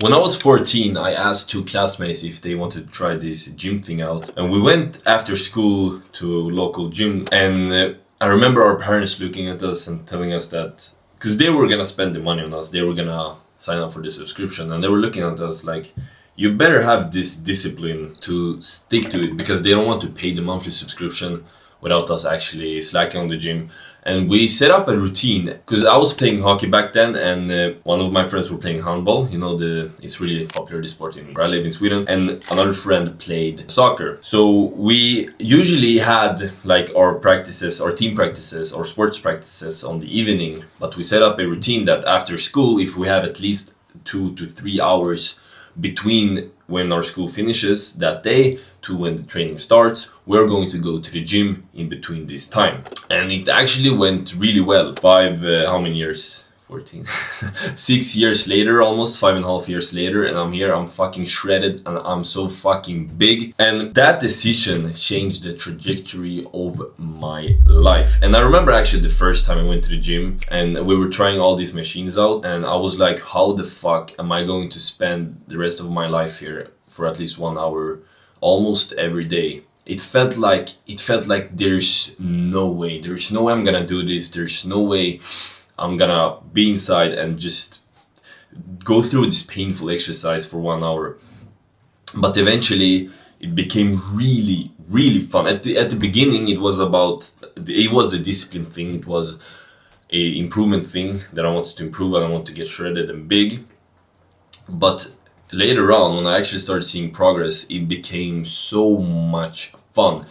When I was 14, I asked two classmates if they wanted to try this gym thing out. And we went after school to a local gym. And I remember our parents looking at us and telling us that, because they were gonna spend the money on us, they were gonna sign up for the subscription. And they were looking at us like, you better have this discipline to stick to it, because they don't want to pay the monthly subscription without us actually slacking on the gym. And we set up a routine, because I was playing hockey back then, and one of my friends were playing handball. You know, it's really popular, this sport where I live in Sweden. And another friend played soccer. So we usually had like our practices, our team practices, or sports practices on the evening. But we set up a routine that after school, if we have at least 2 to 3 hours between when our school finishes that day to when the training starts, we're going to go to the gym in between this time. And it actually went really well. How many years? 14. 6 years later, almost 5.5 years later, and I'm here, I'm fucking shredded, and I'm so fucking big. And that decision changed the trajectory of my life. And I remember actually the first time I went to the gym and we were trying all these machines out, and I was like, how the fuck am I going to spend the rest of my life here for at least 1 hour almost every day? It felt like there's no way I'm gonna do this. There's no way I'm gonna be inside and just go through this painful exercise for 1 hour. But eventually it became really, really fun. At the beginning it was a discipline thing, it was a improvement thing that I wanted to improve and I wanted to get shredded and big. But later on, when I actually started seeing progress, it became so much fun.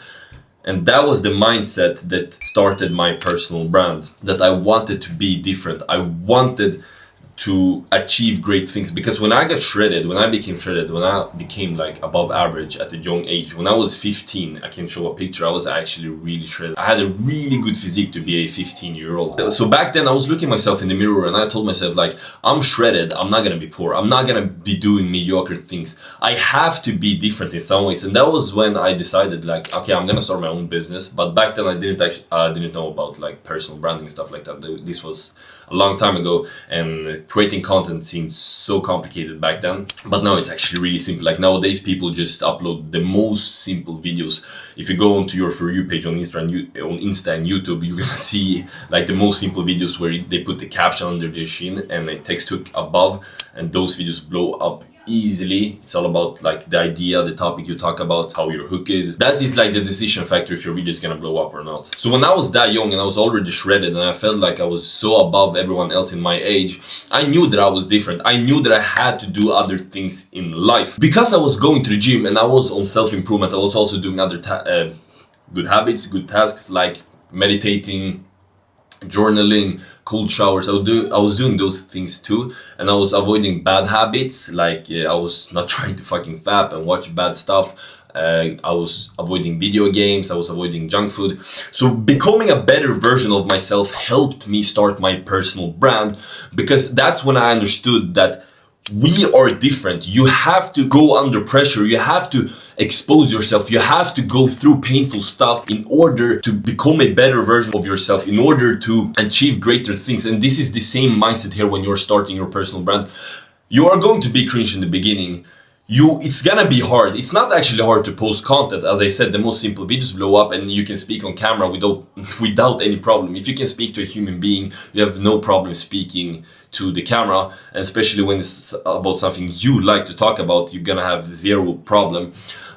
And that was the mindset that started my personal brand, that I wanted to be different. I wanted to achieve great things, because when I became shredded, when I became like above average at a young age, when I was 15, I can show a picture, I was actually really shredded. I had a really good physique to be a 15-year-old. So back then I was looking myself in the mirror and I told myself like, I'm shredded, I'm not gonna be poor, I'm not gonna be doing mediocre things. I have to be different in some ways. And that was when I decided like, okay, I'm gonna start my own business. But back then I didn't know about like personal branding, stuff like that. This was a long time ago, and creating content seemed so complicated back then. But now it's actually really simple. Like nowadays people just upload the most simple videos. If you go onto your For You page on Insta and YouTube, you're gonna see like the most simple videos where they put the caption under the shin and a text hook above, and those videos blow up easily. It's all about like the idea, the topic you talk about, how your hook is. That is like the decision factor if your video is gonna blow up or not. So when I was that young and I was already shredded and I felt like I was so above everyone else in my age, I knew that I was different. I knew that I had to do other things in life. Because I was going to the gym and I was on self-improvement, I was also doing other good habits, good tasks like meditating, journaling, cold showers. I was doing those things too, and I was avoiding bad habits, like I was not trying to fucking fap and watch bad stuff. I was avoiding video games, I was avoiding junk food. So becoming a better version of myself helped me start my personal brand, because that's when I understood that we are different. You have to go under pressure, you have to expose yourself, you have to go through painful stuff in order to become a better version of yourself, in order to achieve greater things. And this is the same mindset here when you're starting your personal brand. You are going to be cringe in the beginning. It's gonna be hard. It's not actually hard to post content. As I said, the most simple videos blow up and you can speak on camera without any problem. If you can speak to a human being, you have no problem speaking to the camera, and especially when it's about something you like to talk about, you're gonna have zero problem.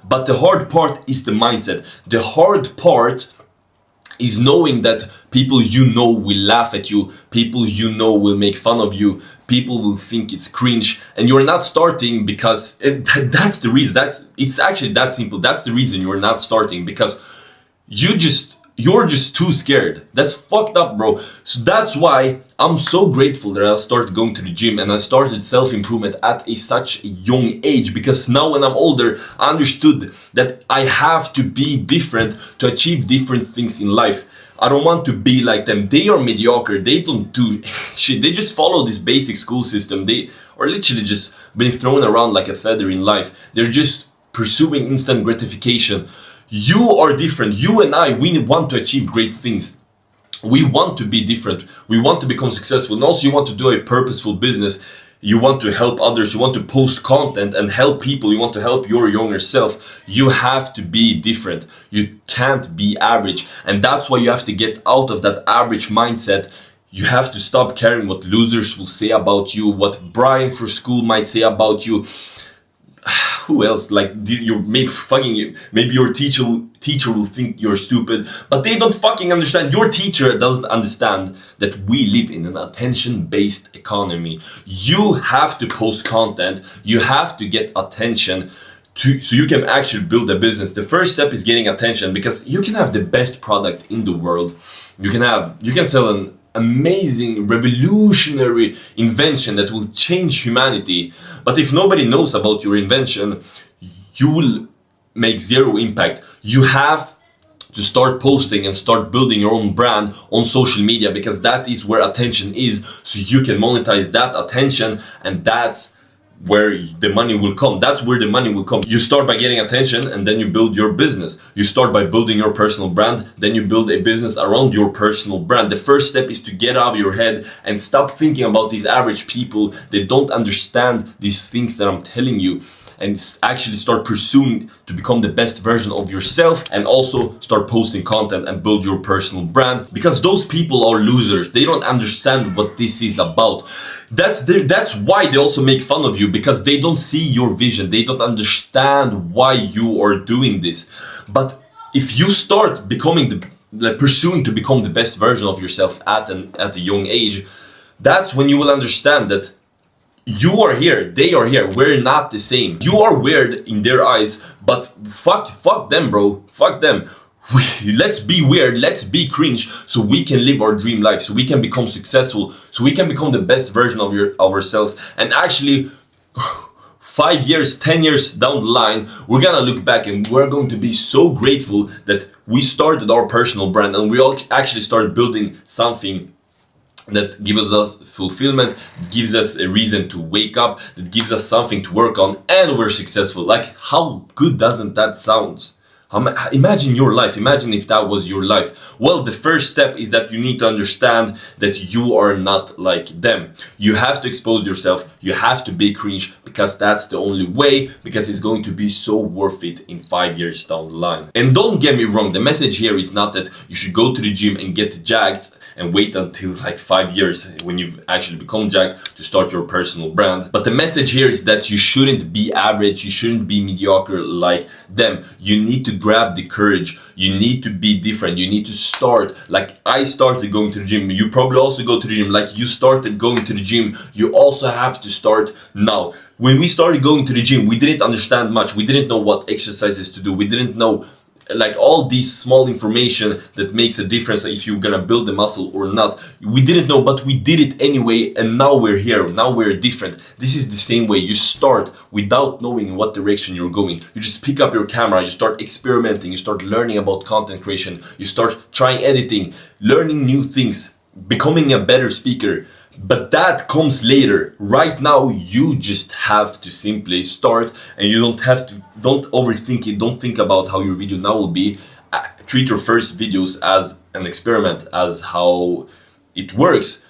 But the hard part is the mindset. The hard part is knowing that people you know will laugh at you, people you know will make fun of you, people will think it's cringe, and you're not starting because that's the reason. It's actually that simple. That's the reason you're not starting, because you're just too scared. That's fucked up, bro. So that's why I'm so grateful that I started going to the gym and I started self-improvement at such a young age, because now when I'm older, I understood that I have to be different to achieve different things in life. I don't want to be like them. They are mediocre. They don't do shit. They just follow this basic school system. They are literally just being thrown around like a feather in life. They're just pursuing instant gratification. You are different. You and I, we want to achieve great things. We want to be different. We want to become successful. And also you want to do a purposeful business. you want to help others, you want to post content and help people, you want to help your younger self, you have to be different. You can't be average. And that's why you have to get out of that average mindset. You have to stop caring what losers will say about you, what Brian for school might say about you. Who else? Like, maybe your teacher will think you're stupid, but they don't fucking understand. Your teacher doesn't understand that we live in an attention-based economy. You have to post content, you have to get attention so you can actually build a business. The first step is getting attention, because you can have the best product in the world. You can sell an amazing, revolutionary invention that will change humanity, but if nobody knows about your invention, you will make zero impact. You have to start posting and start building your own brand on social media, because that is where attention is, so you can monetize that attention, and that's where the money will come. That's where the money will come. You start by getting attention, and then you build your business. You start by building your personal brand, then you build a business around your personal brand. The first step is to get out of your head and stop thinking about these average people. They don't understand these things that I'm telling you, and actually start pursuing to become the best version of yourself, and also start posting content and build your personal brand, because those people are losers. They don't understand what this is about. That's why they also make fun of you, because they don't see your vision. They don't understand why you are doing this. But if you start pursuing to become the best version of yourself at a young age, that's when you will understand that you are here, they are here, we're not the same. You are weird in their eyes, but fuck them, bro. Fuck them. Let's be weird, let's be cringe, so we can live our dream life, so we can become successful, so we can become the best version of ourselves. And actually, 5 years, 10 years down the line, we're gonna look back and we're going to be so grateful that we started our personal brand, and we all actually started building something that gives us fulfillment, gives us a reason to wake up, that gives us something to work on, and we're successful. Like, how good doesn't that sound? Imagine your life. Imagine if that was your life. Well, the first step is that you need to understand that you are not like them. You have to expose yourself. You have to be cringe, because that's the only way, because it's going to be so worth it in 5 years down the line. And don't get me wrong, the message here is not that you should go to the gym and get jacked and wait until like 5 years when you've actually become jacked to start your personal brand. But the message here is that you shouldn't be average, you shouldn't be mediocre like them. You need to grab the courage, you need to be different, you need to start. Like I started going to the gym, you probably also go to the gym. Like you started going to the gym, you also have to start now. When we started going to the gym, we didn't understand much, we didn't know what exercises to do, we didn't know like all these small information that makes a difference if you're gonna build the muscle or not. We didn't know, but we did it anyway, and now we're here, now we're different. This is the same way. You start without knowing in what direction you're going. You just pick up your camera, you start experimenting, you start learning about content creation, you start trying editing, learning new things, becoming a better speaker. But that comes later. Right now, you just have to simply start, and you don't overthink it. Don't think about how your video now will be. Treat your first videos as an experiment, as how it works.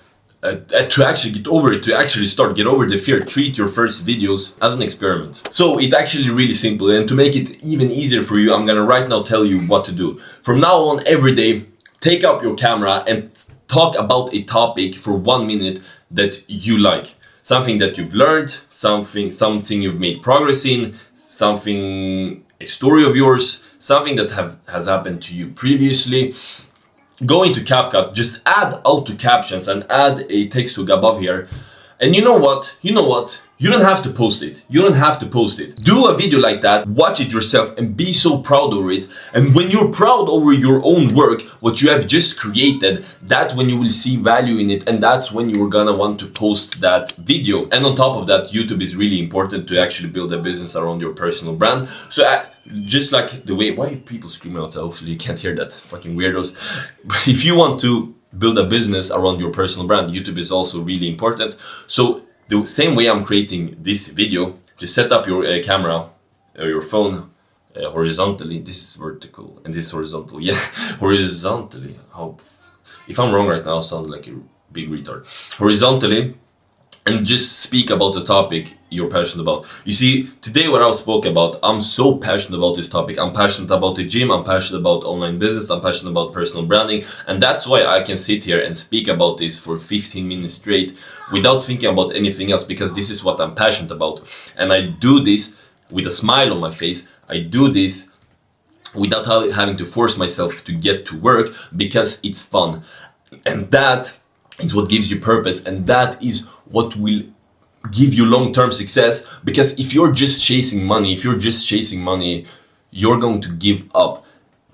To actually get over it, to actually get over the fear, treat your first videos as an experiment. So it's actually really simple, and to make it even easier for you, I'm gonna right now tell you what to do. From now on, every day, take up your camera and talk about a topic for 1 minute that you like. Something that you've learned, something you've made progress in, a story of yours, something that has happened to you previously. Go into CapCut, just add auto captions and add a text hook above here. And you know what? You don't have to post it. You don't have to post it. Do a video like that, watch it yourself, and be so proud over it. And when you're proud over your own work, what you have just created, that's when you will see value in it, and that's when you're gonna want to post that video. And on top of that, YouTube is really important to actually build a business around your personal brand. So just like the way, why are people screaming outside? Hopefully you can't hear that, fucking weirdos. But if you want to build a business around your personal brand, YouTube is also really important. So the same way I'm creating this video, just set up your camera or your phone horizontally. This is vertical and this is horizontal. Yeah, horizontally. If I'm wrong right now, I sound like a big retard. Horizontally, and just speak about the topic you're passionate about. You see, today what I spoke about, I'm so passionate about this topic. I'm passionate about the gym, I'm passionate about online business, I'm passionate about personal branding, and that's why I can sit here and speak about this for 15 minutes straight without thinking about anything else, because this is what I'm passionate about. And I do this with a smile on my face. I do this without having to force myself to get to work, because it's fun. And that is what gives you purpose, and that is what will give you long-term success. Because if you're just chasing money, you're going to give up.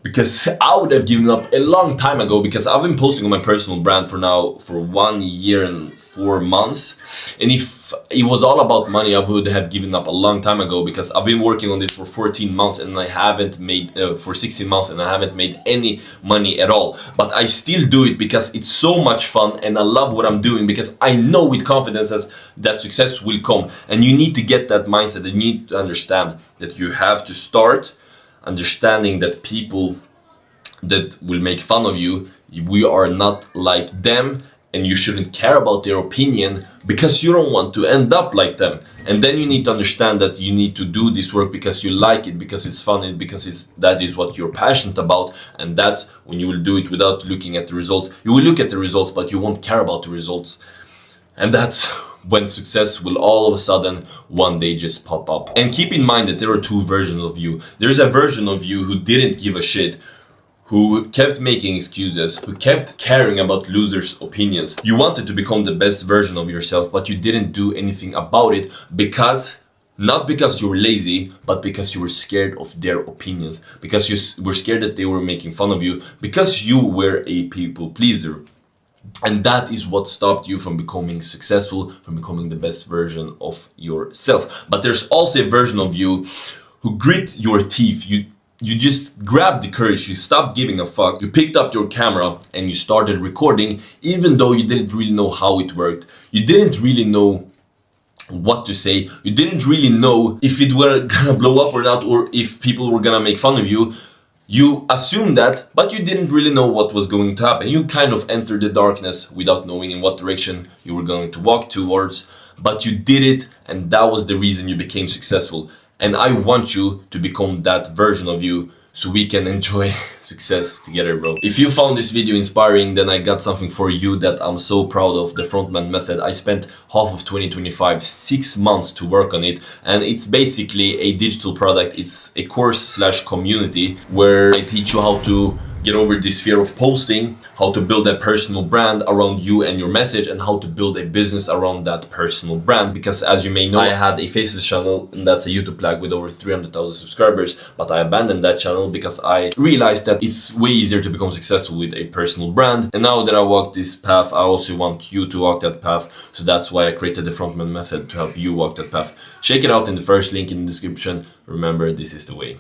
Because I would have given up a long time ago, because I've been posting on my personal brand for 1 year and 4 months. And if it was all about money, I would have given up a long time ago, because I've been working on this for 14 months and I haven't made, for 16 months, and I haven't made any money at all. But I still do it because it's so much fun and I love what I'm doing, because I know with confidence that success will come. And you need to get that mindset, and you need to understand that you have to start understanding that people that will make fun of you, we are not like them, and you shouldn't care about their opinion because you don't want to end up like them. And then you need to understand that you need to do this work because you like it, because it's fun, and because that is what you're passionate about. And that's when you will do it without looking at the results. You will look at the results, but you won't care about the results. And that's when success will all of a sudden one day just pop up. And keep in mind that there are two versions of you. There's a version of you who didn't give a shit, who kept making excuses, who kept caring about losers' opinions. You wanted to become the best version of yourself, but you didn't do anything about it, because not because you were lazy, but because you were scared of their opinions, because you were scared that they were making fun of you, because you were a people pleaser. And that is what stopped you from becoming successful, from becoming the best version of yourself. But there's also a version of you who grit your teeth. You just grabbed the courage, you stopped giving a fuck, you picked up your camera and you started recording, even though you didn't really know how it worked. You didn't really know what to say. You didn't really know if it were gonna blow up or not, or if people were gonna make fun of you. You assumed that, but you didn't really know what was going to happen. You kind of entered the darkness without knowing in what direction you were going to walk towards, but you did it, and that was the reason you became successful. And I want you to become that version of you, so we can enjoy success together, bro. If you found this video inspiring, then I got something for you that I'm so proud of, the Frontman Method. I spent half of 2025, 6 months to work on it, and it's basically a digital product. It's a course/community where I teach you how to get over this fear of posting, how to build a personal brand around you and your message, and how to build a business around that personal brand. Because as you may know, I had a faceless channel, and that's a YouTube plug with over 300,000 subscribers, but I abandoned that channel because I realized that it's way easier to become successful with a personal brand. And now that I walk this path, I also want you to walk that path, so that's why I created the Frontman Method, to help you walk that path. Check it out in the first link in the description. Remember, this is the way.